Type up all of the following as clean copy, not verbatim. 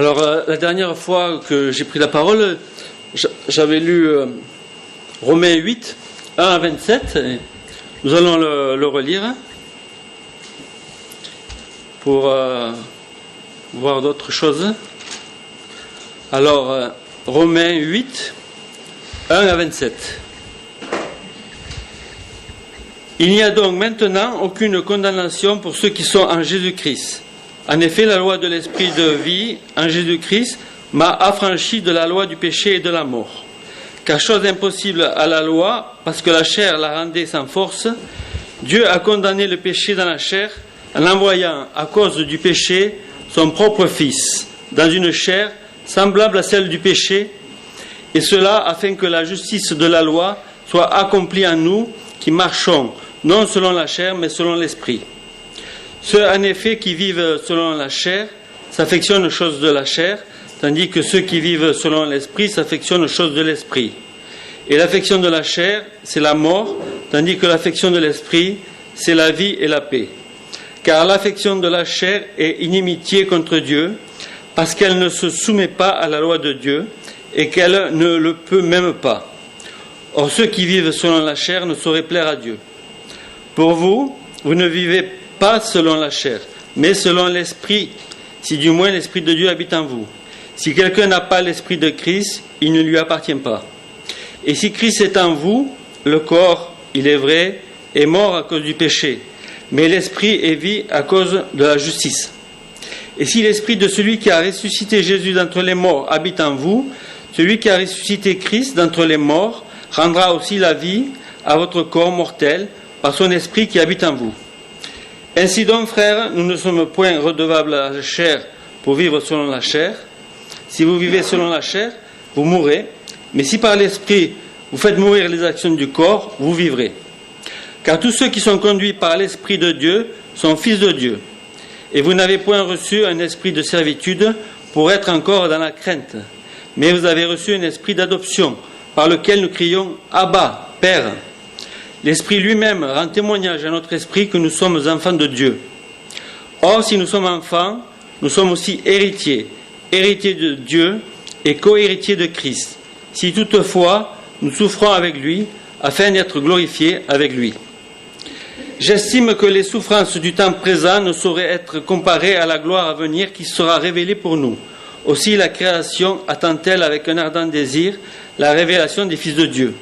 Alors, la dernière fois que j'ai pris la parole, j'avais lu Romains 8, 1 à 27. Et nous allons le relire pour voir d'autres choses. Alors, Romains 8, 1 à 27. Il n'y a donc maintenant aucune condamnation pour ceux qui sont en Jésus-Christ. En effet, la loi de l'esprit de vie en Jésus-Christ m'a affranchi de la loi du péché et de la mort. Car chose impossible à la loi, parce que la chair la rendait sans force, Dieu a condamné le péché dans la chair en envoyant, à cause du péché, son propre Fils, dans une chair semblable à celle du péché, et cela afin que la justice de la loi soit accomplie en nous qui marchons, non selon la chair, mais selon l'esprit. Ceux, en effet, qui vivent selon la chair s'affectionnent aux choses de la chair, tandis que ceux qui vivent selon l'esprit s'affectionnent aux choses de l'esprit. Et l'affection de la chair, c'est la mort, tandis que l'affection de l'esprit, c'est la vie et la paix. Car l'affection de la chair est inimitié contre Dieu, parce qu'elle ne se soumet pas à la loi de Dieu, et qu'elle ne le peut même pas. Or, ceux qui vivent selon la chair ne sauraient plaire à Dieu. Pour vous, vous ne vivez pas selon la chair, mais selon l'esprit, si du moins l'esprit de Dieu habite en vous. Si quelqu'un n'a pas l'esprit de Christ, il ne lui appartient pas. Et si Christ est en vous, le corps, il est vrai, est mort à cause du péché, mais l'esprit est vie à cause de la justice. Et si l'esprit de celui qui a ressuscité Jésus d'entre les morts habite en vous, celui qui a ressuscité Christ d'entre les morts rendra aussi la vie à votre corps mortel par son esprit qui habite en vous. Ainsi donc, frères, nous ne sommes point redevables à la chair pour vivre selon la chair. Si vous vivez selon la chair, vous mourrez, mais si par l'esprit vous faites mourir les actions du corps, vous vivrez. Car tous ceux qui sont conduits par l'esprit de Dieu sont fils de Dieu. Et vous n'avez point reçu un esprit de servitude pour être encore dans la crainte, mais vous avez reçu un esprit d'adoption, par lequel nous crions « Abba, Père ». L'Esprit lui-même rend témoignage à notre esprit que nous sommes enfants de Dieu. Or, si nous sommes enfants, nous sommes aussi héritiers, héritiers de Dieu et co-héritiers de Christ, si toutefois nous souffrons avec lui, afin d'être glorifiés avec lui. J'estime que les souffrances du temps présent ne sauraient être comparées à la gloire à venir qui sera révélée pour nous. Aussi la création attend-elle avec un ardent désir la révélation des fils de Dieu.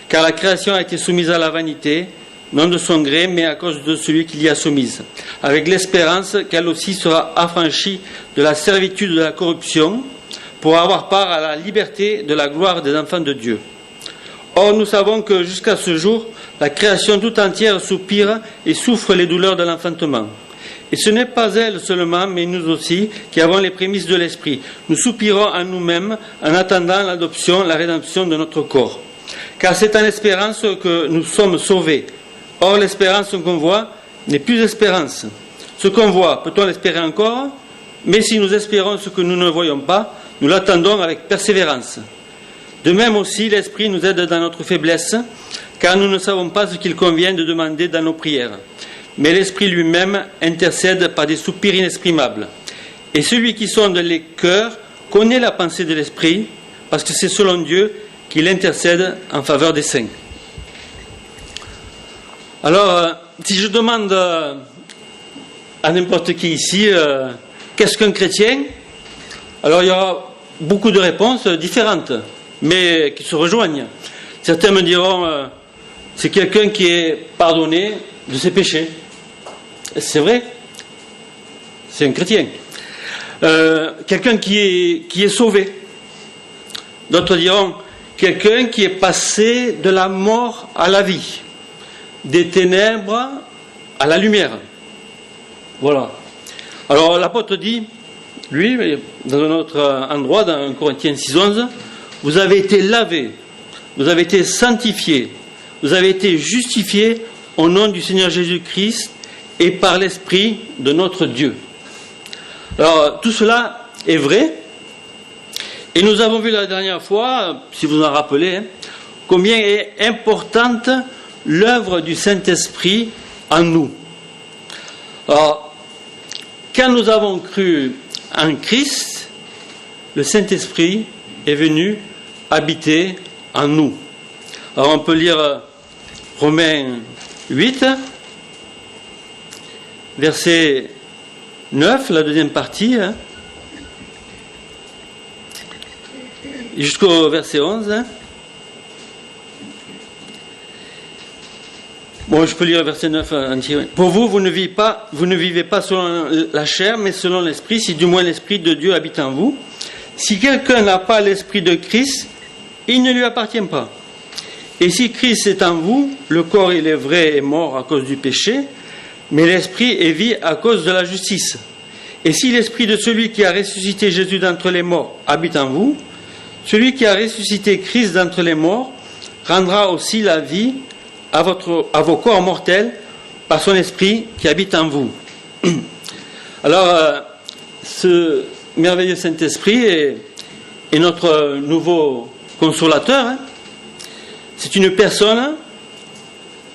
Car la création a été soumise à la vanité, non de son gré, mais à cause de celui qui l'y a soumise, avec l'espérance qu'elle aussi sera affranchie de la servitude de la corruption, pour avoir part à la liberté de la gloire des enfants de Dieu. Or, nous savons que jusqu'à ce jour, la création tout entière soupire et souffre les douleurs de l'enfantement. Et ce n'est pas elle seulement, mais nous aussi, qui avons les prémices de l'esprit. Nous soupirons en nous-mêmes en attendant l'adoption, la rédemption de notre corps. Car c'est en espérance que nous sommes sauvés. Or, l'espérance qu'on voit n'est plus espérance. Ce qu'on voit, peut-on l'espérer encore? Mais si nous espérons ce que nous ne voyons pas, nous l'attendons avec persévérance. De même aussi, l'Esprit nous aide dans notre faiblesse, car nous ne savons pas ce qu'il convient de demander dans nos prières. Mais l'Esprit lui-même intercède par des soupirs inexprimables. Et celui qui sonde les cœurs connaît la pensée de l'Esprit, parce que c'est selon Dieu qu'il intercède en faveur des saints. Alors, si je demande à n'importe qui ici, qu'est-ce qu'un chrétien? Alors, il y aura beaucoup de réponses différentes, mais qui se rejoignent. Certains me diront, c'est quelqu'un qui est pardonné de ses péchés. C'est vrai, c'est un chrétien. Quelqu'un qui est sauvé. D'autres diront, quelqu'un qui est passé de la mort à la vie, des ténèbres à la lumière. Voilà. Alors l'apôtre dit, lui, dans un autre endroit, dans Corinthiens 6,11, vous avez été lavés, vous avez été sanctifiés, vous avez été justifiés au nom du Seigneur Jésus-Christ et par l'Esprit de notre Dieu. Alors, tout cela est vrai. Et nous avons vu la dernière fois, si vous en rappelez, combien est importante l'œuvre du Saint-Esprit en nous. Alors, quand nous avons cru en Christ, le Saint-Esprit est venu habiter en nous. Alors, on peut lire Romains 8, verset 9, la deuxième partie, jusqu'au verset 11. Bon, je peux lire le verset 9 entier. Pour vous, vous ne vivez pas selon la chair, mais selon l'Esprit, si du moins l'Esprit de Dieu habite en vous. Si quelqu'un n'a pas l'Esprit de Christ, il ne lui appartient pas. Et si Christ est en vous, le corps, il est vrai, est mort à cause du péché, mais l'Esprit est vie à cause de la justice. Et si l'Esprit de celui qui a ressuscité Jésus d'entre les morts habite en vous, celui qui a ressuscité Christ d'entre les morts rendra aussi la vie à vos corps mortels par son Esprit qui habite en vous. Alors, ce merveilleux Saint-Esprit est notre nouveau consolateur. C'est une personne,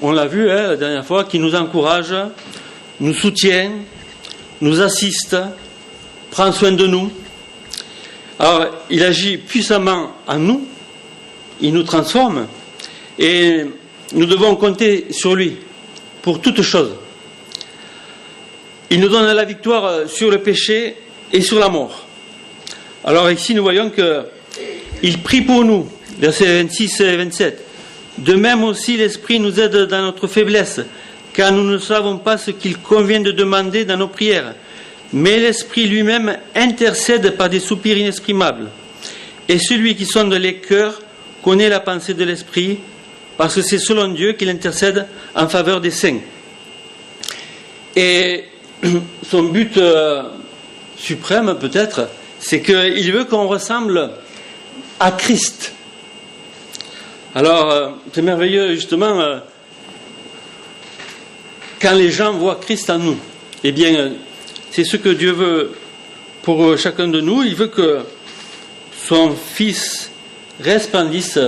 on l'a vu la dernière fois, qui nous encourage, nous soutient, nous assiste, prend soin de nous. Alors, il agit puissamment en nous, il nous transforme, et nous devons compter sur lui pour toutes choses. Il nous donne la victoire sur le péché et sur la mort. Alors ici, nous voyons qu'il prie pour nous, versets 26 et 27. De même aussi, l'Esprit nous aide dans notre faiblesse, car nous ne savons pas ce qu'il convient de demander dans nos prières. Mais l'Esprit lui-même intercède par des soupirs inexprimables. Et celui qui sonde les cœurs connaît la pensée de l'Esprit, parce que c'est selon Dieu qu'il intercède en faveur des saints. Et son but suprême, peut-être, c'est qu'il veut qu'on ressemble à Christ. Alors, c'est merveilleux, justement, quand les gens voient Christ en nous. Eh bien, c'est ce que Dieu veut pour chacun de nous. Il veut que son Fils resplendisse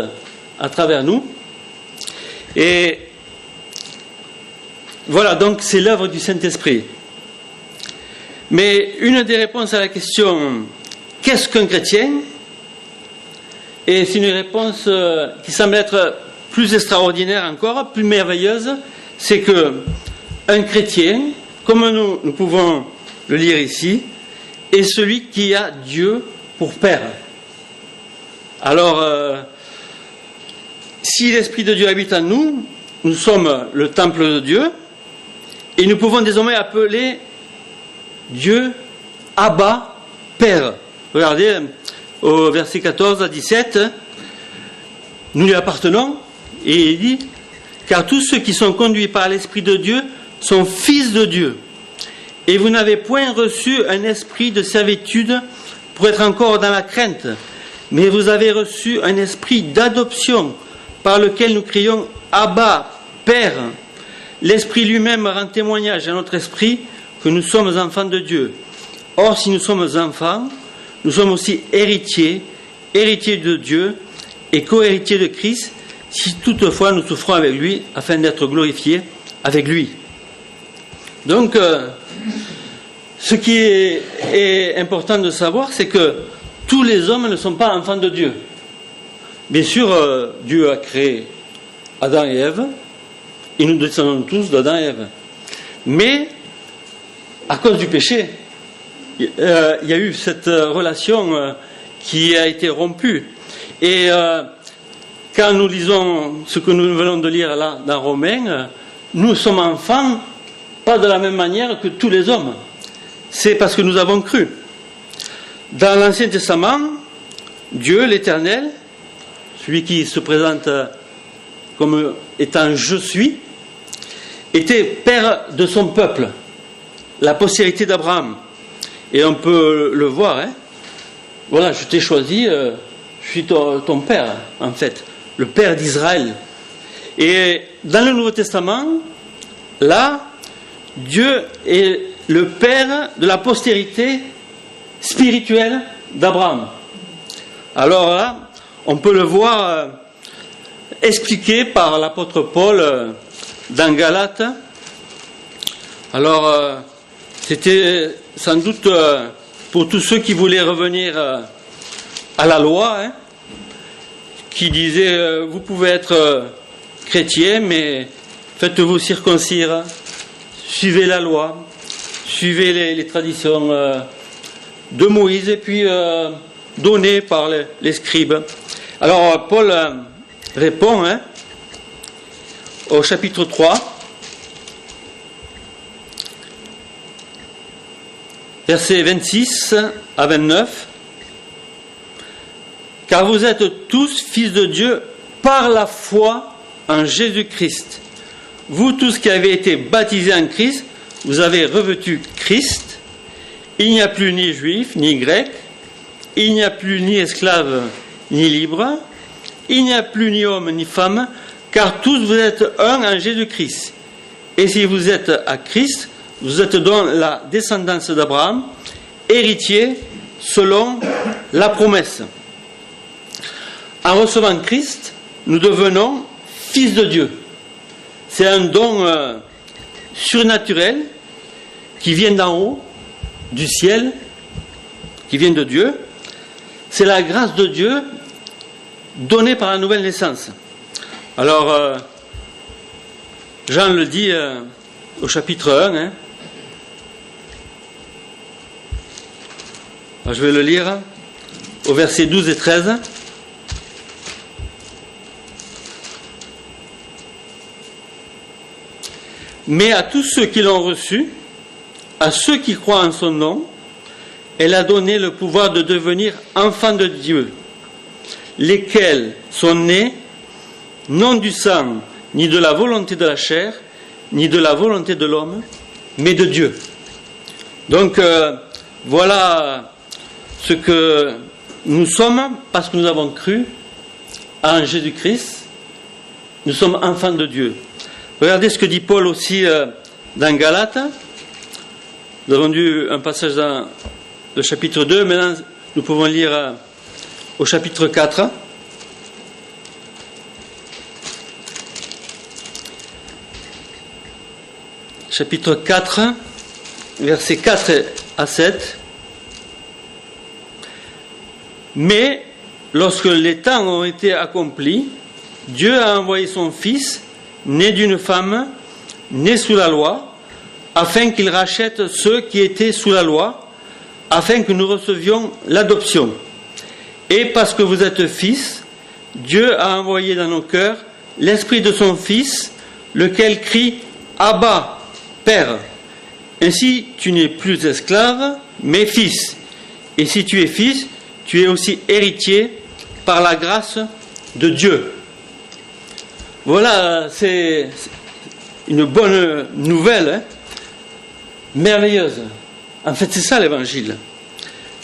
à travers nous. Et voilà, donc c'est l'œuvre du Saint-Esprit. Mais une des réponses à la question « Qu'est-ce qu'un chrétien ?» Et c'est une réponse qui semble être plus extraordinaire encore, plus merveilleuse, c'est que un chrétien, comme nous pouvons le lire ici, est celui qui a Dieu pour Père. Alors, si l'Esprit de Dieu habite en nous, nous sommes le temple de Dieu, et nous pouvons désormais appeler Dieu Abba, Père. Regardez, au verset 14 à 17, nous lui appartenons, et il dit, car tous ceux qui sont conduits par l'Esprit de Dieu sont fils de Dieu. Et vous n'avez point reçu un esprit de servitude pour être encore dans la crainte, mais vous avez reçu un esprit d'adoption par lequel nous crions Abba, Père. L'Esprit lui-même rend témoignage à notre esprit que nous sommes enfants de Dieu. Or, si nous sommes enfants, nous sommes aussi héritiers, héritiers de Dieu et co-héritiers de Christ, si toutefois nous souffrons avec lui, afin d'être glorifiés avec lui. Donc, ce qui est important de savoir, c'est que tous les hommes ne sont pas enfants de Dieu. Bien sûr, Dieu a créé Adam et Ève, et nous descendons tous d'Adam et Ève. Mais, à cause du péché, il y a eu cette relation qui a été rompue. Et quand nous lisons ce que nous venons de lire là dans Romains, nous sommes enfants, pas de la même manière que tous les hommes. C'est parce que nous avons cru. Dans l'Ancien Testament, Dieu, l'Éternel, celui qui se présente comme étant « je suis », était père de son peuple, la postérité d'Abraham. Et on peut le voir, hein. Voilà, je t'ai choisi, je suis ton père, en fait, le père d'Israël. Et dans le Nouveau Testament, là, Dieu est le père de la postérité spirituelle d'Abraham. Alors là, on peut le voir expliqué par l'apôtre Paul dans Galates. Alors, c'était sans doute pour tous ceux qui voulaient revenir à la loi, qui disaient vous pouvez être chrétien, mais faites-vous circoncire, suivez la loi, suivez les traditions de Moïse et puis données par les scribes. Alors Paul répond au chapitre 3, versets 26 à 29. Car vous êtes tous fils de Dieu par la foi en Jésus-Christ. Vous tous qui avez été baptisés en Christ, vous avez revêtu Christ. Il n'y a plus ni juif, ni grec. Il n'y a plus ni esclave, ni libre. Il n'y a plus ni homme, ni femme, car tous vous êtes un en Jésus-Christ. Et si vous êtes à Christ, vous êtes dans la descendance d'Abraham, héritier selon la promesse. En recevant Christ, nous devenons fils de Dieu. C'est un don surnaturel qui vient d'en haut, du ciel, qui vient de Dieu. C'est la grâce de Dieu donnée par la nouvelle naissance. Alors, Jean le dit au chapitre 1. Alors, je vais le lire au verset 12 et 13. Mais à tous ceux qui l'ont reçu, à ceux qui croient en son nom, elle a donné le pouvoir de devenir enfants de Dieu, lesquels sont nés non du sang, ni de la volonté de la chair, ni de la volonté de l'homme, mais de Dieu. Donc voilà ce que nous sommes parce que nous avons cru en Jésus-Christ. Nous sommes enfants de Dieu. Regardez ce que dit Paul aussi dans Galates. Nous avons lu un passage dans le chapitre 2. Maintenant, nous pouvons lire au chapitre 4. Chapitre 4, versets 4 à 7. Mais, lorsque les temps ont été accomplis, Dieu a envoyé son Fils, né d'une femme, né sous la loi, afin qu'il rachète ceux qui étaient sous la loi, afin que nous recevions l'adoption. Et parce que vous êtes fils, Dieu a envoyé dans nos cœurs l'esprit de son Fils, lequel crie « Abba, Père ». Ainsi, tu n'es plus esclave, mais fils. Et si tu es fils, tu es aussi héritier par la grâce de Dieu. Voilà, c'est une bonne nouvelle, merveilleuse. En fait, c'est ça l'évangile.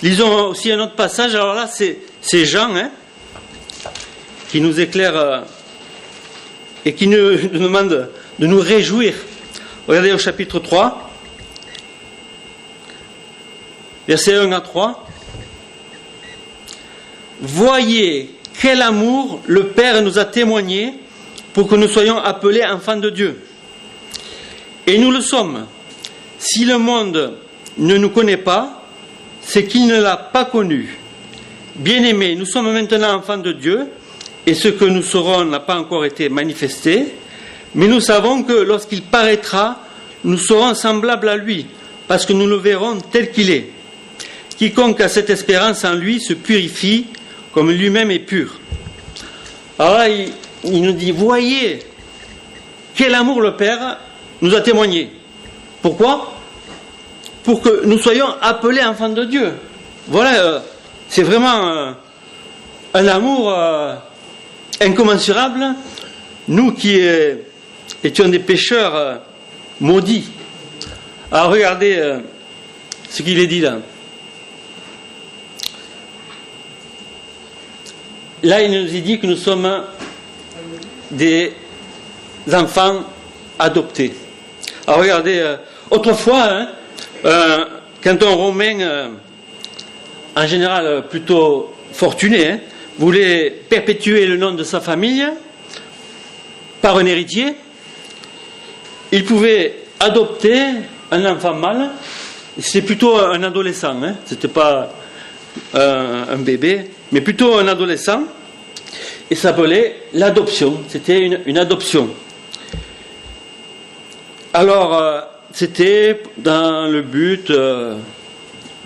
Lisons aussi un autre passage. Alors là, c'est Jean qui nous éclaire et qui nous demande de nous réjouir. Regardez au chapitre 3, versets 1 à 3. Voyez quel amour le Père nous a témoigné pour que nous soyons appelés enfants de Dieu. Et nous le sommes. Si le monde ne nous connaît pas, c'est qu'il ne l'a pas connu. Bien-aimés, nous sommes maintenant enfants de Dieu, et ce que nous serons n'a pas encore été manifesté, mais nous savons que lorsqu'il paraîtra, nous serons semblables à lui, parce que nous le verrons tel qu'il est. Quiconque a cette espérance en lui se purifie comme lui-même est pur. Alors là, il nous dit, voyez quel amour le Père nous a témoigné. Pourquoi ? Pour que nous soyons appelés enfants de Dieu. Voilà, c'est vraiment un amour incommensurable. Nous qui étions des pécheurs maudits. Alors regardez ce qu'il est dit là. Là, il nous est dit que nous sommes des enfants adoptés. Alors regardez, autrefois, quand un Romain, en général plutôt fortuné, voulait perpétuer le nom de sa famille par un héritier, il pouvait adopter un enfant mâle. C'était plutôt un adolescent, c'était pas un bébé, mais plutôt un adolescent, et ça s'appelait l'adoption. C'était une adoption. Alors, c'était dans le but de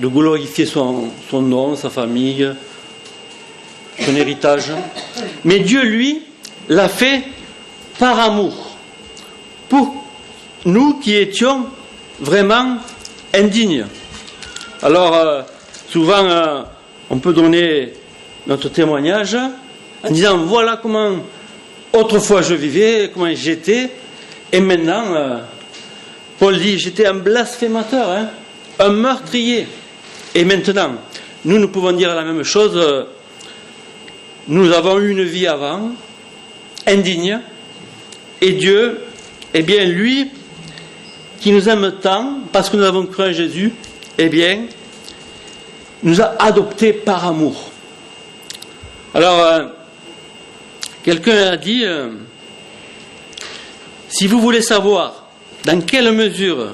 glorifier son nom, sa famille, son héritage. Mais Dieu, lui, l'a fait par amour, pour nous qui étions vraiment indignes. Alors, souvent, on peut donner notre témoignage en disant, voilà comment autrefois je vivais, comment j'étais, et maintenant, Paul dit, j'étais un blasphémateur, un meurtrier. Et maintenant, nous pouvons dire la même chose. Nous avons eu une vie avant, indigne, et Dieu, eh bien, lui, qui nous aime tant, parce que nous avons cru en Jésus, eh bien, nous a adoptés par amour. Alors, quelqu'un a dit, si vous voulez savoir dans quelle mesure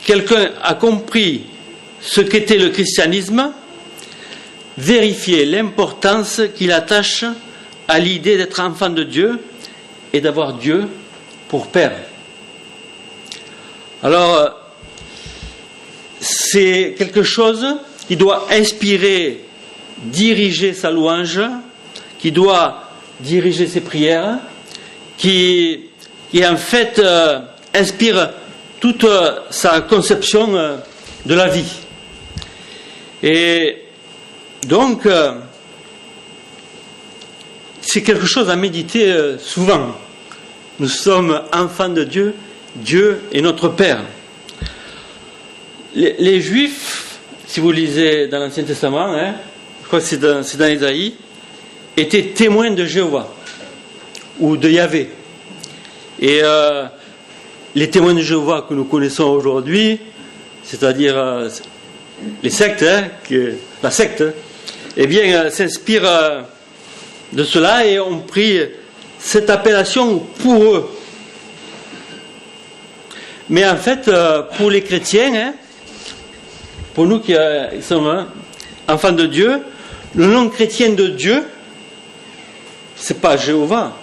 quelqu'un a compris ce qu'était le christianisme, vérifiez l'importance qu'il attache à l'idée d'être enfant de Dieu et d'avoir Dieu pour Père. Alors, c'est quelque chose qui doit inspirer, diriger sa louange, qui doit diriger ses prières, qui en fait inspire toute sa conception de la vie. Et donc, c'est quelque chose à méditer souvent. Nous sommes enfants de Dieu, Dieu est notre Père. Les Juifs, si vous lisez dans l'Ancien Testament, je crois que c'est dans Ésaïe, étaient témoins de Jéhovah ou de Yahvé. Et les témoins de Jéhovah que nous connaissons aujourd'hui, c'est-à-dire les sectes, la secte, eh bien, s'inspire de cela et ont pris cette appellation pour eux. Mais en fait, pour les chrétiens, pour nous qui sommes enfants de Dieu, le nom chrétien de Dieu, c'est pas Jéhovah.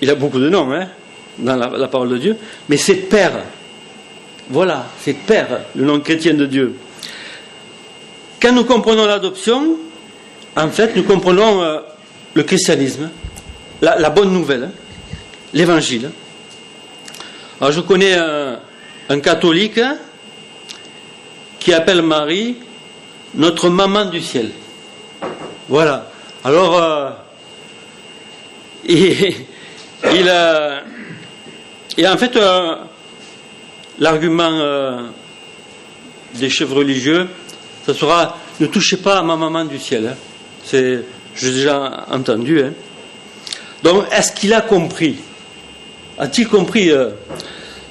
Il a beaucoup de noms, dans la parole de Dieu, mais c'est Père. Voilà, c'est Père, le nom chrétien de Dieu. Quand nous comprenons l'adoption, en fait, nous comprenons le christianisme, la bonne nouvelle, l'évangile. Alors, je connais un catholique qui appelle Marie notre maman du ciel. Voilà. Alors, et en fait, l'argument des chefs religieux, ça sera « ne touchez pas à ma maman du ciel ». J'ai déjà entendu. Donc, est-ce qu'il a compris? A-t-il compris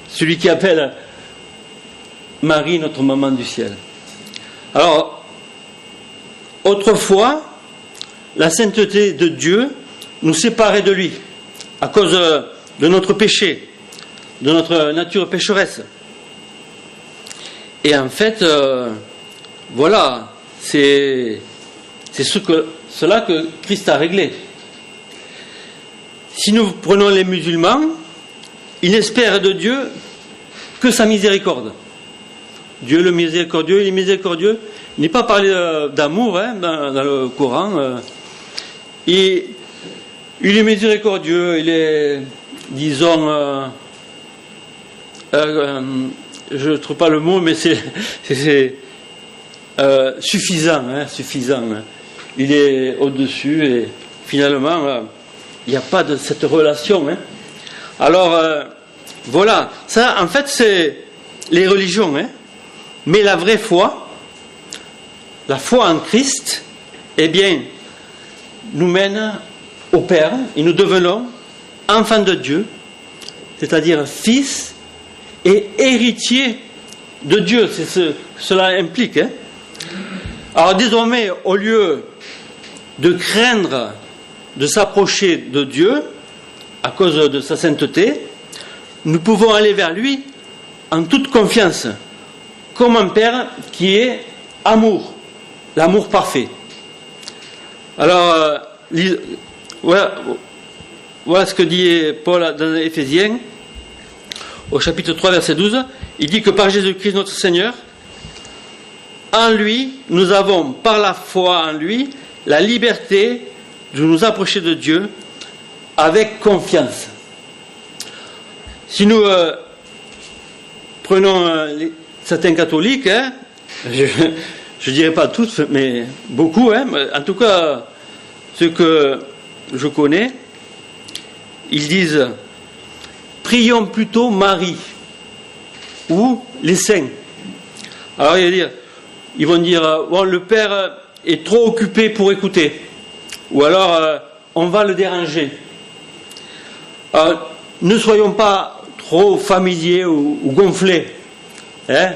celui qui appelle Marie notre maman du ciel? Alors, autrefois, la sainteté de Dieu nous séparait de lui à cause de notre péché, de notre nature pécheresse. Et en fait, voilà, c'est cela que Christ a réglé. Si nous prenons les musulmans, ils n'espèrent de Dieu que sa miséricorde. Dieu le miséricordieux, il est miséricordieux. Il n'est pas parlé d'amour dans le Coran. Il est miséricordieux, il est, disons, je ne trouve pas le mot, mais c'est suffisant, suffisant. Il est au-dessus et finalement, il n'y a pas de cette relation. Alors, voilà, ça en fait c'est les religions, mais la vraie foi, la foi en Christ, eh bien, nous mène au Père et nous devenons enfants de Dieu c'est-à-dire fils et héritier de Dieu. C'est ce que cela implique. Hein. Alors désormais, au lieu de craindre de s'approcher de Dieu à cause de sa sainteté, nous pouvons aller vers lui en toute confiance, comme un père qui est amour, l'amour parfait. Alors, voilà ce que dit Paul dans Éphésiens, au chapitre 3, verset 12. Il dit que par Jésus-Christ notre Seigneur, en lui, nous avons, par la foi en lui, la liberté de nous approcher de Dieu avec confiance. Si nous prenons certains catholiques, hein, je dirais pas tous, mais beaucoup, hein, en tout cas ceux que je connais, ils disent « Prions plutôt Marie » ou « les saints ». Alors ils vont dire bon, le père est trop occupé pour écouter, ou alors on va le déranger. Ne soyons pas trop familiers ou gonflés, hein,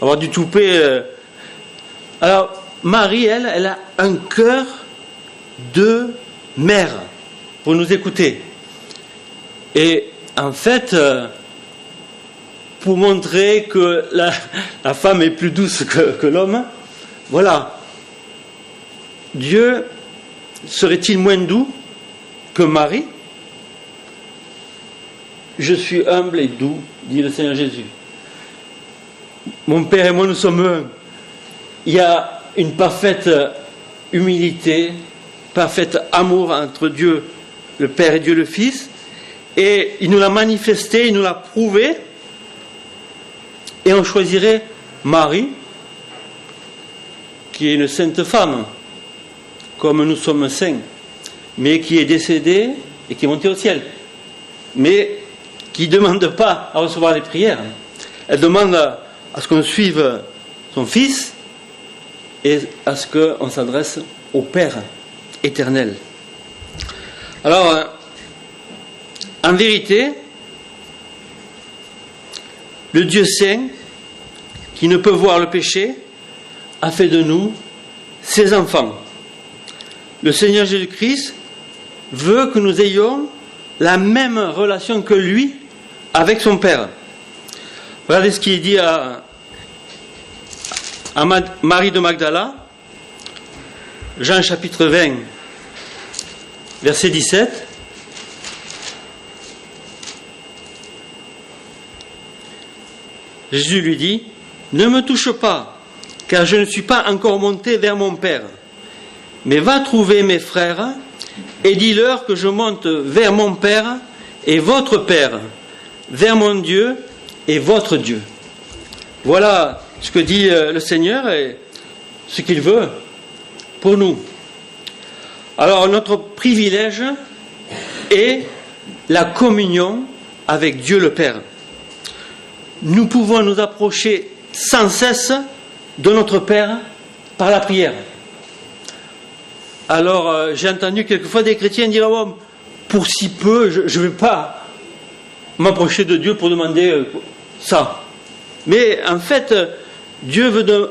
avoir du toupet. Alors Marie, elle a un cœur de mère pour nous écouter. Et en fait, pour montrer que la femme est plus douce que l'homme, voilà. Dieu serait-il moins doux que Marie ? Je suis humble et doux, dit le Seigneur Jésus. Mon Père et moi, nous sommes un. Il y a une parfaite humilité, parfait amour entre Dieu le Père et Dieu le Fils, et il nous l'a manifesté, il nous l'a prouvé, et on choisirait Marie, qui est une sainte femme, comme nous sommes saints, mais qui est décédée et qui est montée au ciel, mais qui ne demande pas à recevoir les prières. Elle demande à ce qu'on suive son Fils et à ce qu'on s'adresse au Père éternel. Alors, en vérité, le Dieu saint, qui ne peut voir le péché, a fait de nous ses enfants. Le Seigneur Jésus-Christ veut que nous ayons la même relation que lui avec son Père. Regardez ce qu'il dit à Marie de Magdala, Jean chapitre 20, verset 17. Jésus lui dit, « Ne me touche pas, car je ne suis pas encore monté vers mon Père. Mais va trouver mes frères et dis-leur que je monte vers mon Père et votre Père, vers mon Dieu et votre Dieu. » Voilà ce que dit le Seigneur et ce qu'il veut pour nous. Alors notre privilège est la communion avec Dieu le Père. Nous pouvons nous approcher sans cesse de notre Père par la prière. Alors j'ai entendu quelquefois des chrétiens dire oh, pour si peu, je ne vais pas m'approcher de Dieu pour demander ça. Mais en fait, Dieu veut de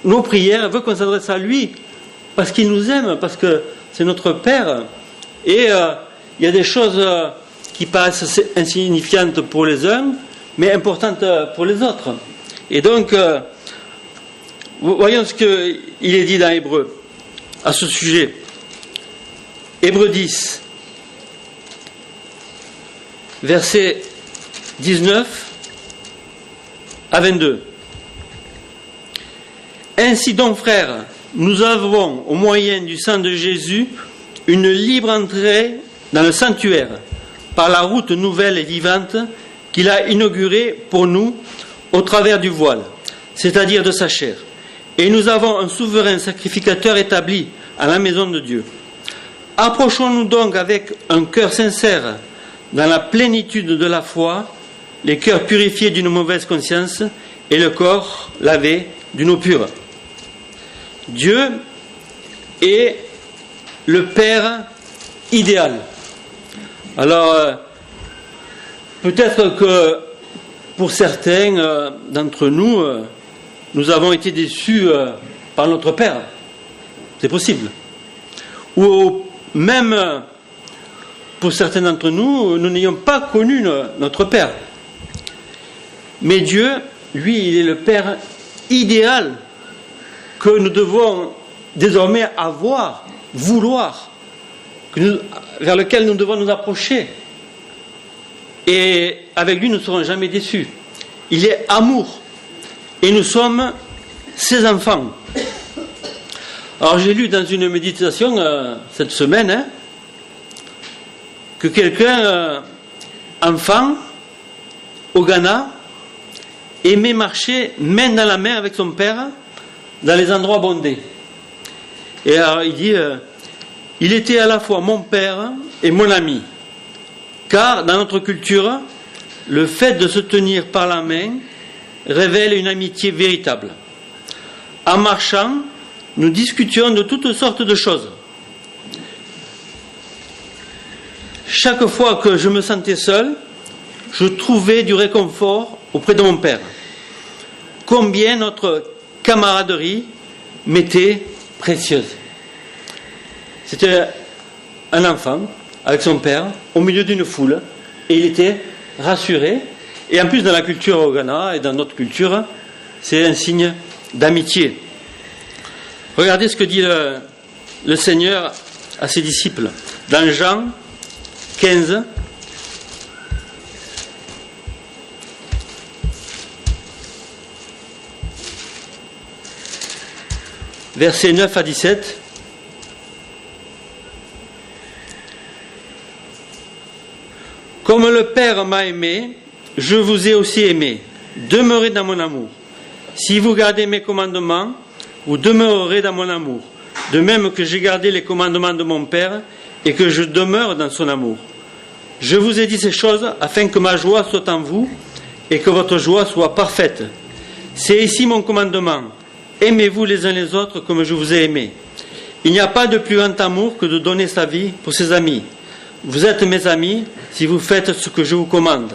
nos prières, veut qu'on s'adresse à lui parce qu'il nous aime, parce que c'est notre Père. Et il y a des choses qui paraissent insignifiantes pour les uns, mais importantes pour les autres. Et donc, voyons ce qu'il est dit dans Hébreux à ce sujet. Hébreux 10, versets 19 à 22. Ainsi donc, frères, nous avons, au moyen du sang de Jésus, une libre entrée dans le sanctuaire, par la route nouvelle et vivante qu'il a inaugurée pour nous au travers du voile, c'est-à-dire de sa chair. Et nous avons un souverain sacrificateur établi à la maison de Dieu. Approchons-nous donc avec un cœur sincère, dans la plénitude de la foi, les cœurs purifiés d'une mauvaise conscience et le corps lavé d'une eau pure. Dieu est le Père idéal. Alors, peut-être que pour certains d'entre nous, nous avons été déçus par notre père. C'est possible. Ou même, pour certains d'entre nous, nous n'ayons pas connu notre père. Mais Dieu, lui, il est le père idéal que nous devons désormais avoir, vouloir, vers lequel nous devons nous approcher. Et avec lui, nous ne serons jamais déçus. Il est amour. Et nous sommes ses enfants. Alors j'ai lu dans une méditation cette semaine que quelqu'un, enfant, au Ghana, aimait marcher main dans la main avec son père dans les endroits bondés. Et alors il dit, il était à la fois mon père et mon ami. Car dans notre culture, le fait de se tenir par la main révèle une amitié véritable. En marchant, nous discutions de toutes sortes de choses. Chaque fois que je me sentais seul, je trouvais du réconfort auprès de mon père. Combien notre camaraderie m'était précieuse. C'était un enfant avec son père au milieu d'une foule et il était rassuré. Et en plus, dans la culture au Ghana et dans notre culture, c'est un signe d'amitié. Regardez ce que dit le Seigneur à ses disciples dans Jean 15. Versets 9 à 17. Comme le Père m'a aimé, je vous ai aussi aimé. Demeurez dans mon amour. Si vous gardez mes commandements, vous demeurerez dans mon amour. De même que j'ai gardé les commandements de mon Père et que je demeure dans son amour. Je vous ai dit ces choses afin que ma joie soit en vous et que votre joie soit parfaite. C'est ici mon commandement. Aimez-vous les uns les autres comme je vous ai aimé. Il n'y a pas de plus grand amour que de donner sa vie pour ses amis. Vous êtes mes amis si vous faites ce que je vous commande.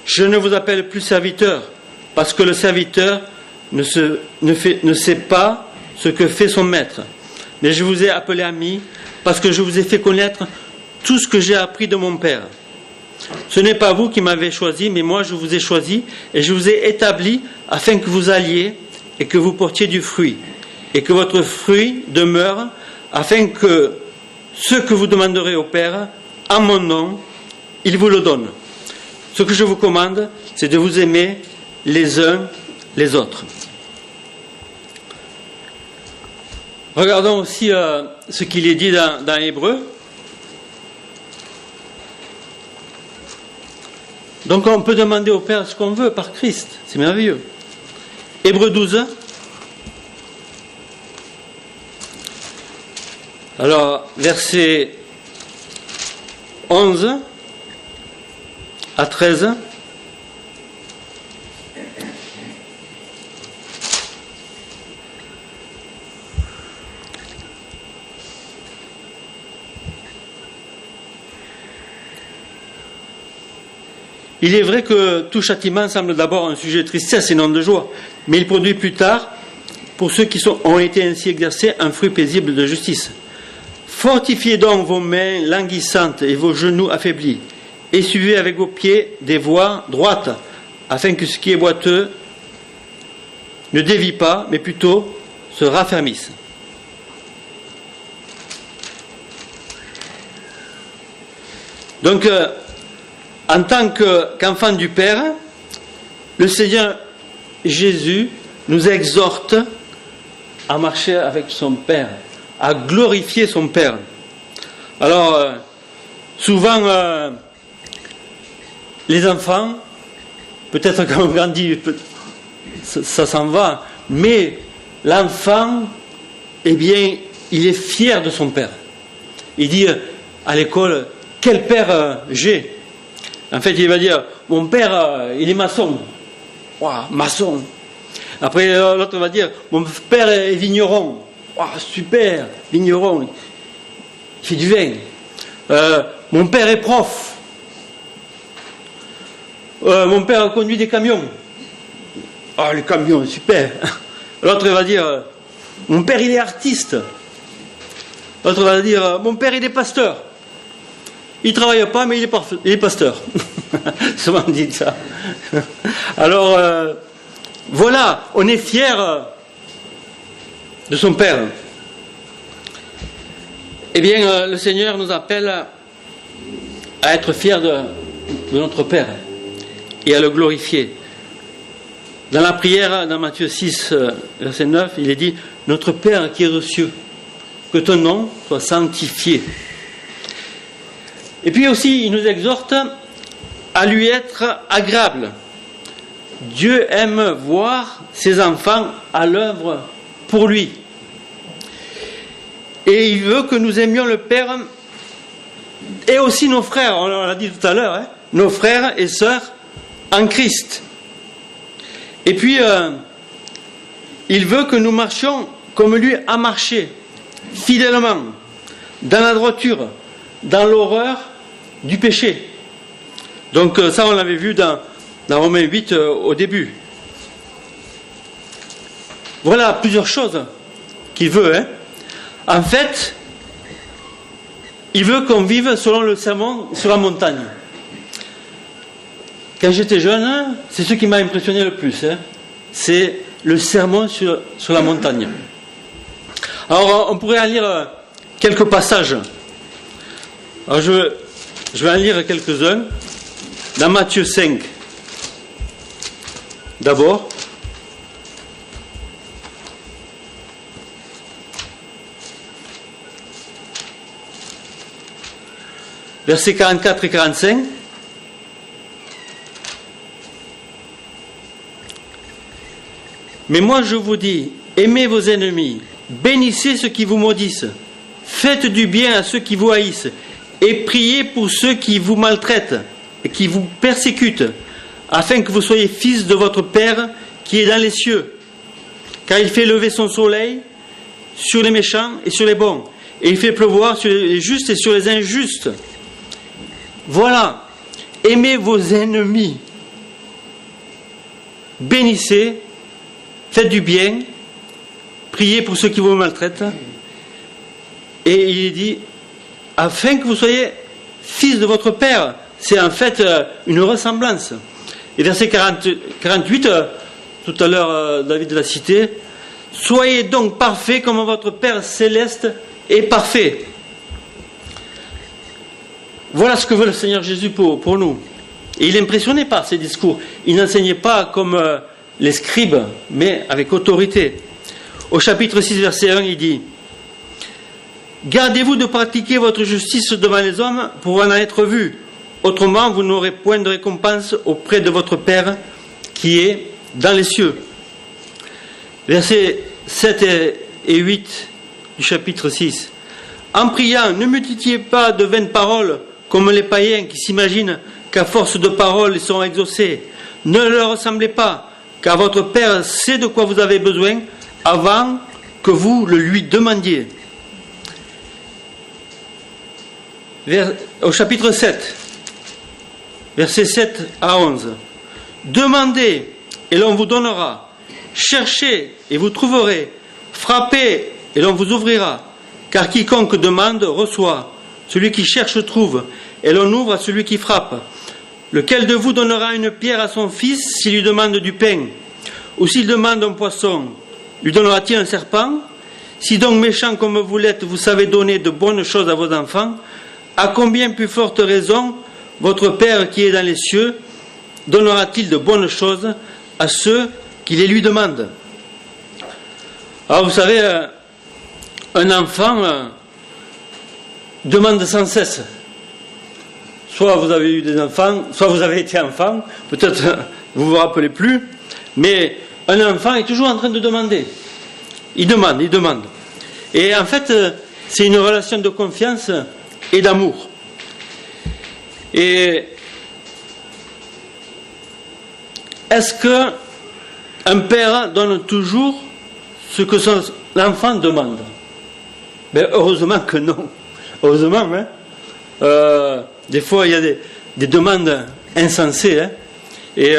Je ne vous appelle plus serviteur, parce que le serviteur ne sait pas ce que fait son maître. Mais je vous ai appelé ami, parce que je vous ai fait connaître tout ce que j'ai appris de mon Père. Ce n'est pas vous qui m'avez choisi, mais moi je vous ai choisi, et je vous ai établi afin que vous alliez et que vous portiez du fruit, et que votre fruit demeure, afin que ce que vous demanderez au Père, en mon nom, il vous le donne. Ce que je vous commande, c'est de vous aimer les uns les autres. Regardons aussi ce qu'il est dit dans Hébreu. Donc on peut demander au Père ce qu'on veut par Christ. C'est merveilleux. Hébreu 12. Alors, versets 11 à 13. Il est vrai que tout châtiment semble d'abord un sujet de tristesse et non de joie, mais il produit plus tard, pour ceux qui ont été ainsi exercés, un fruit paisible de justice. Fortifiez donc vos mains languissantes et vos genoux affaiblis, et suivez avec vos pieds des voies droites, afin que ce qui est boiteux ne dévie pas, mais plutôt se raffermisse. Donc, en tant qu'enfant du Père, le Seigneur Jésus nous exhorte à marcher avec son Père, à glorifier son Père. Alors, souvent, les enfants, peut-être quand on grandit, ça s'en va, mais l'enfant, eh bien, il est fier de son Père. Il dit à l'école, quel Père j'ai? En fait, il va dire, mon père, il est maçon. Waouh, maçon. Après, l'autre va dire, mon père est vigneron. Waouh, super, vigneron. Il fait du vin. Mon père est prof. Mon père conduit des camions. Ah, les camions, super. L'autre va dire, mon père il est artiste. L'autre va dire, mon père il est pasteur. Il ne travaille pas, mais il est pasteur. Souvent on dit ça. Alors, voilà, on est fiers de son père. Eh bien, le Seigneur nous appelle à être fiers de notre Père et à le glorifier. Dans la prière, dans Matthieu 6, verset 9, il est dit « Notre Père qui est aux cieux, que ton nom soit sanctifié. » Et puis aussi, il nous exhorte à lui être agréable. Dieu aime voir ses enfants à l'œuvre pour lui. Et il veut que nous aimions le Père et aussi nos frères, on l'a dit tout à l'heure, hein, nos frères et sœurs en Christ. Et puis, il veut que nous marchions comme lui a marché, fidèlement, dans la droiture, dans l'horreur du péché. Donc ça, on l'avait vu dans Romains 8 au début. Voilà plusieurs choses qu'il veut. Hein. En fait, il veut qu'on vive selon le sermon sur la montagne. Quand j'étais jeune, c'est ce qui m'a impressionné le plus. Hein. C'est le sermon sur la montagne. Alors, on pourrait en lire quelques passages. Alors, je vais en lire quelques-uns. Dans Matthieu 5, d'abord. Versets 44 et 45. Mais moi je vous dis, aimez vos ennemis, bénissez ceux qui vous maudissent, faites du bien à ceux qui vous haïssent, et priez pour ceux qui vous maltraitent et qui vous persécutent, afin que vous soyez fils de votre Père qui est dans les cieux. Car il fait lever son soleil sur les méchants et sur les bons, et il fait pleuvoir sur les justes et sur les injustes. Voilà, aimez vos ennemis, bénissez, faites du bien, priez pour ceux qui vous maltraitent. Et il dit, afin que vous soyez fils de votre Père. C'est en fait une ressemblance. Et verset 48, tout à l'heure David l'a cité, soyez donc parfaits comme votre Père céleste est parfait. Voilà ce que veut le Seigneur Jésus pour nous. Et il est impressionné par ces discours. Il n'enseignait pas comme les scribes, mais avec autorité. Au chapitre 6, verset 1, il dit « Gardez-vous de pratiquer votre justice devant les hommes pour en être vus. Autrement, vous n'aurez point de récompense auprès de votre Père qui est dans les cieux. » Versets 7 et 8 du chapitre 6. « En priant, ne multipliez pas de vaines paroles comme les païens qui s'imaginent qu'à force de paroles ils sont exaucés. Ne leur ressemblez pas, car votre Père sait de quoi vous avez besoin avant que vous le lui demandiez. » Au chapitre 7, versets 7 à 11. « Demandez et l'on vous donnera. Cherchez et vous trouverez. Frappez et l'on vous ouvrira. Car quiconque demande reçoit. Celui qui cherche trouve. Et l'on ouvre à celui qui frappe. Lequel de vous donnera une pierre à son fils s'il lui demande du pain? Ou s'il demande un poisson, lui donnera-t-il un serpent? Si donc méchant comme vous l'êtes, vous savez donner de bonnes choses à vos enfants, à combien plus forte raison votre Père qui est dans les cieux donnera-t-il de bonnes choses à ceux qui les lui demandent? Alors vous savez, un enfant demande sans cesse. Soit vous avez eu des enfants, soit vous avez été enfant, peut-être vous vous rappelez plus, mais un enfant est toujours en train de demander. Il demande. Et en fait, c'est une relation de confiance et d'amour. Et est-ce que un père donne toujours ce que son enfant demande? Ben, heureusement que non. Heureusement, hein. Des fois, il y a des demandes insensées. Hein. Et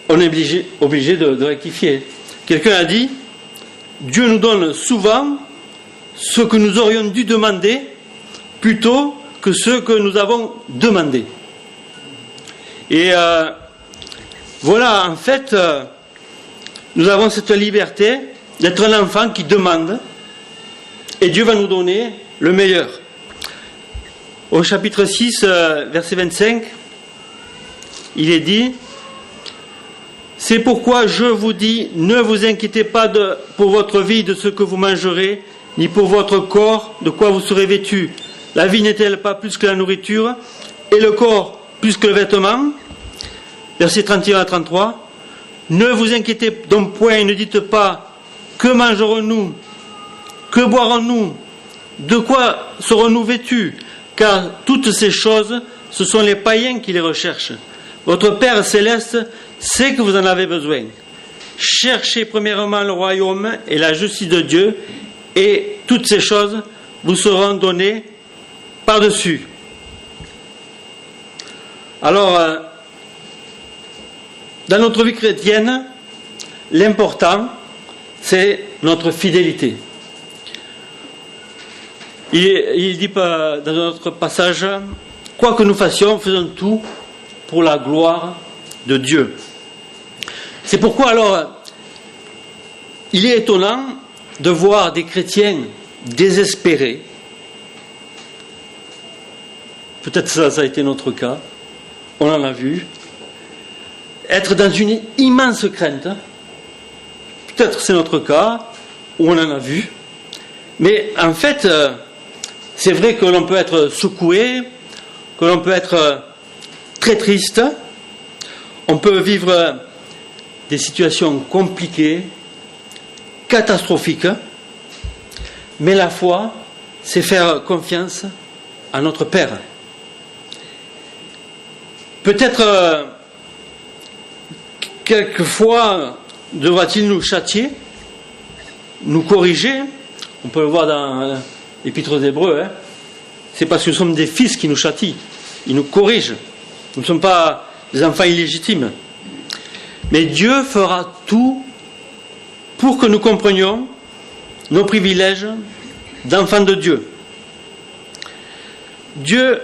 on est obligé de rectifier. Quelqu'un a dit, Dieu nous donne souvent ce que nous aurions dû demander plutôt que ce que nous avons demandé. Et voilà, en fait, nous avons cette liberté d'être un enfant qui demande, et Dieu va nous donner le meilleur. Au chapitre 6, verset 25, il est dit, « C'est pourquoi je vous dis, ne vous inquiétez pas pour votre vie de ce que vous mangerez, ni pour votre corps de quoi vous serez vêtus. La vie n'est-elle pas plus que la nourriture, et le corps plus que le vêtement ?» Versets 31 à 33. « Ne vous inquiétez donc point et ne dites pas, que mangerons-nous, que boirons-nous, de quoi serons-nous vêtus, car toutes ces choses, ce sont les païens qui les recherchent. Votre Père céleste sait que vous en avez besoin. Cherchez premièrement le royaume et la justice de Dieu, et toutes ces choses vous seront données par-dessus. » Alors, dans notre vie chrétienne, l'important, c'est notre fidélité. Il dit dans un autre passage, « Quoi que nous fassions, faisons tout pour la gloire de Dieu. » C'est pourquoi alors, il est étonnant de voir des chrétiens désespérés. Peut-être ça a été notre cas, on en a vu, être dans une immense crainte. Peut-être c'est notre cas, où on en a vu. Mais en fait, c'est vrai que l'on peut être secoué, que l'on peut être très triste, on peut vivre des situations compliquées, catastrophiques, mais la foi, c'est faire confiance à notre Père. Peut-être quelquefois devra-t-il nous châtier, nous corriger. On peut le voir dans l'Épître aux Hébreux, hein. C'est parce que nous sommes des fils qui nous châtient, ils nous corrigent. Nous ne sommes pas des enfants illégitimes. Mais Dieu fera tout pour que nous comprenions nos privilèges d'enfants de Dieu. Dieu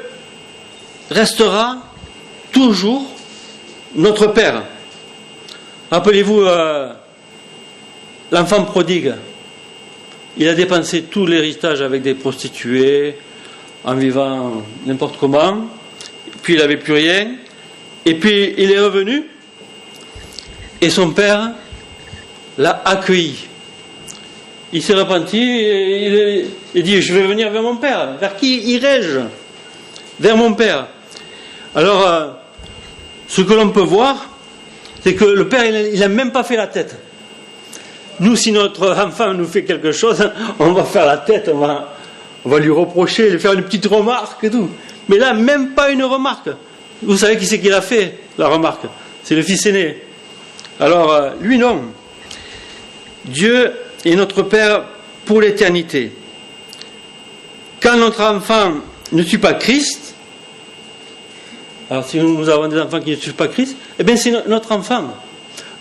restera toujours notre Père. Rappelez-vous l'enfant prodigue. Il a dépensé tout l'héritage avec des prostituées, en vivant n'importe comment, puis il n'avait plus rien, et puis il est revenu, et son père l'a accueilli. Il s'est repenti, et il dit, je vais venir vers mon père. Vers qui irai-je? Vers mon père. Alors, ce que l'on peut voir, c'est que le père, il n'a même pas fait la tête. Nous, si notre enfant nous fait quelque chose, on va faire la tête, on va lui reprocher, lui faire une petite remarque et tout. Mais là, même pas une remarque. Vous savez qui c'est qui l'a fait, la remarque? C'est le fils aîné. Alors, lui, non. Dieu est notre Père pour l'éternité. Quand notre enfant ne suit pas Christ, alors si nous avons des enfants qui ne suivent pas Christ, eh bien c'est notre enfant.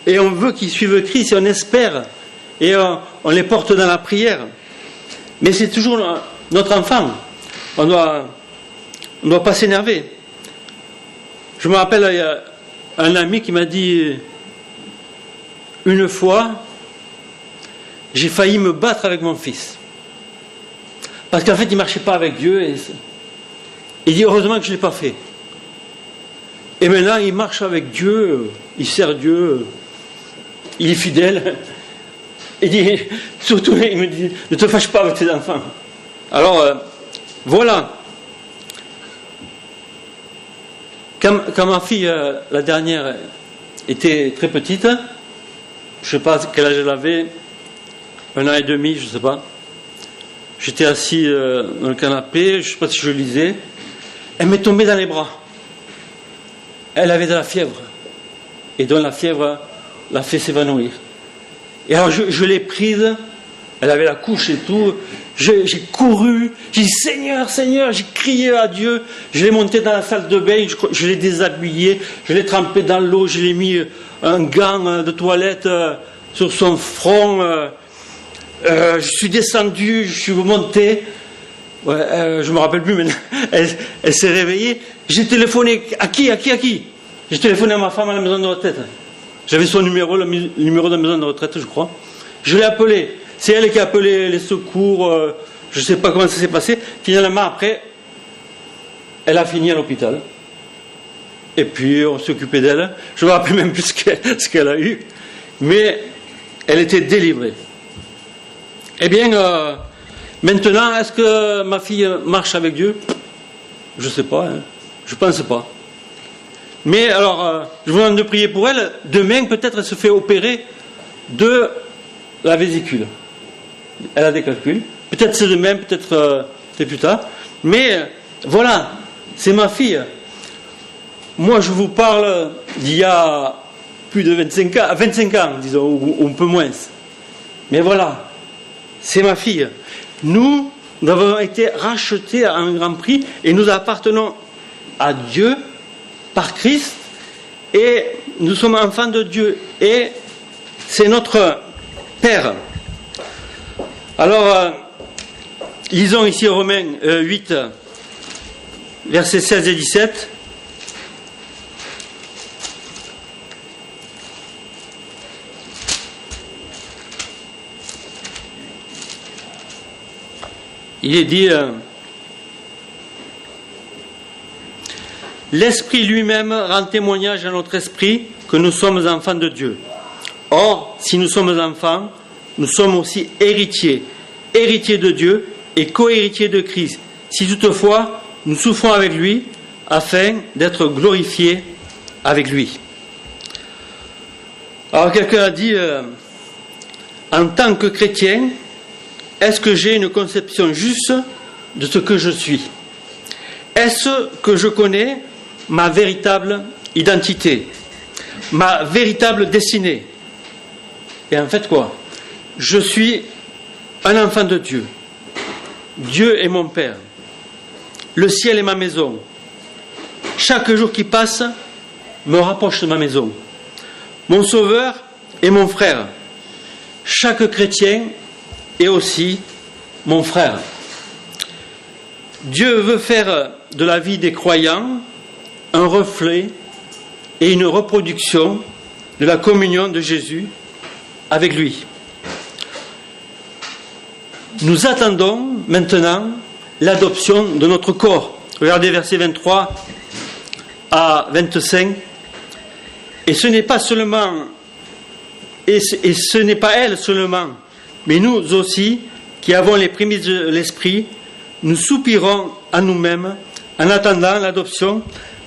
Et on veut qu'ils suivent Christ et on espère. Et on les porte dans la prière. Mais c'est toujours notre enfant. On ne doit pas s'énerver. Je me rappelle, il y a un ami qui m'a dit, une fois, j'ai failli me battre avec mon fils. Parce qu'en fait, il ne marchait pas avec Dieu. Et il dit, heureusement que je ne l'ai pas fait. Et maintenant, il marche avec Dieu, il sert Dieu, il est fidèle. Il dit, surtout, il me dit, ne te fâche pas avec tes enfants. Alors, voilà. Quand ma fille, la dernière, était très petite, je ne sais pas quel âge elle avait, 1 an et demi, je ne sais pas. J'étais assis dans le canapé, je ne sais pas si je lisais. Elle m'est tombée dans les bras. Elle avait de la fièvre. Et donc la fièvre l'a fait s'évanouir. Et alors je l'ai prise, elle avait la couche et tout, J'ai couru, j'ai dit Seigneur, Seigneur, j'ai crié à Dieu, je l'ai monté dans la salle de bain, je l'ai déshabillé, je l'ai trempé dans l'eau, je l'ai mis un gant de toilette sur son front, je suis descendu, je suis monté, je me rappelle plus maintenant, elle s'est réveillée, j'ai téléphoné, à qui? J'ai téléphoné à ma femme à la maison de retraite, j'avais son numéro, le numéro de la maison de retraite je crois, je l'ai appelé. C'est elle qui a appelé les secours, je ne sais pas comment ça s'est passé. Finalement, après, elle a fini à l'hôpital. Et puis, on s'est occupé d'elle. Je ne me rappelle même plus ce qu'elle a eu. Mais elle était délivrée. Eh bien, maintenant, est-ce que ma fille marche avec Dieu? Je ne sais pas. Hein. Je ne pense pas. Mais alors, je vous demande de prier pour elle. Demain, peut-être, elle se fait opérer de la vésicule. Elle a des calculs. Peut-être c'est demain, peut-être c'est plus tard. Mais voilà, c'est ma fille. Moi, je vous parle d'il y a plus de 25 ans, disons, ou un peu moins. Mais voilà, c'est ma fille. Nous avons été rachetés à un grand prix et nous appartenons à Dieu par Christ et nous sommes enfants de Dieu et c'est notre Père. Alors, lisons ici Romains 8, versets 16 et 17. Il est dit, l'Esprit lui-même rend témoignage à notre esprit que nous sommes enfants de Dieu. Or, si nous sommes enfants, nous sommes aussi héritiers de Dieu et co-héritiers de Christ, si toutefois nous souffrons avec lui, afin d'être glorifiés avec lui. Alors quelqu'un a dit, en tant que chrétien, est-ce que j'ai une conception juste de ce que je suis? Est-ce que je connais ma véritable identité, ma véritable destinée? Et en fait quoi? Je suis un enfant de Dieu. Dieu est mon Père. Le ciel est ma maison. Chaque jour qui passe me rapproche de ma maison. Mon Sauveur est mon frère. Chaque chrétien est aussi mon frère. Dieu veut faire de la vie des croyants un reflet et une reproduction de la communion de Jésus avec lui. Nous attendons maintenant l'adoption de notre corps. Regardez versets 23 à 25. Et ce n'est pas seulement, et ce n'est pas elle seulement, mais nous aussi, qui avons les prémices de l'Esprit, nous soupirons à nous-mêmes en attendant l'adoption,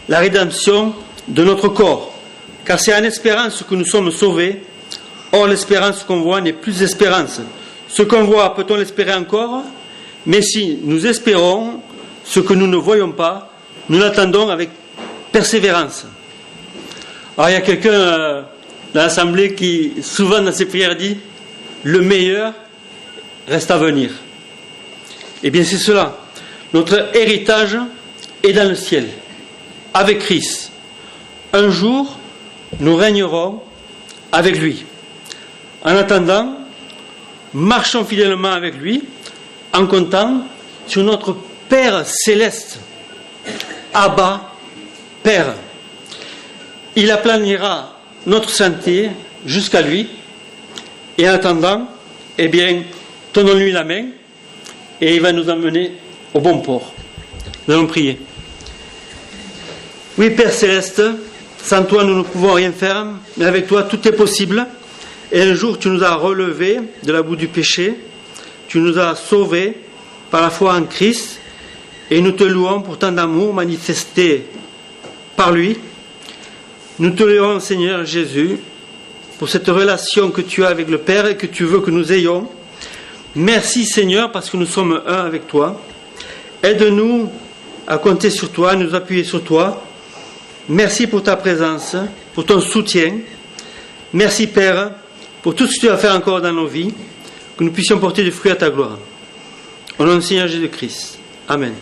la rédemption de notre corps. Car c'est en espérance que nous sommes sauvés. Or, l'espérance qu'on voit n'est plus espérance. Ce qu'on voit, peut-on l'espérer encore? Mais si nous espérons ce que nous ne voyons pas, nous l'attendons avec persévérance. Alors, il y a quelqu'un dans l'assemblée qui, souvent dans ses prières, dit « Le meilleur reste à venir ». Eh bien, c'est cela. Notre héritage est dans le ciel, avec Christ. Un jour, nous régnerons avec lui. En attendant, marchons fidèlement avec lui, en comptant sur notre Père céleste. Abba, Père. Il aplanira notre santé jusqu'à lui. Et en attendant, eh bien, tenons-lui la main et il va nous emmener au bon port. Nous allons prier. Oui, Père céleste, sans toi nous ne pouvons rien faire, mais avec toi tout est possible. Et un jour tu nous as relevés de la boue du péché, tu nous as sauvés par la foi en Christ, et nous te louons pour tant d'amour manifesté par lui. Nous te louons, Seigneur Jésus, pour cette relation que tu as avec le Père et que tu veux que nous ayons. Merci Seigneur, parce que nous sommes un avec toi. Aide-nous à compter sur toi, à nous appuyer sur toi. Merci pour ta présence, pour ton soutien. Merci Père, pour tout ce que tu vas faire encore dans nos vies, que nous puissions porter du fruit à ta gloire. Au nom du Seigneur Jésus-Christ. Amen.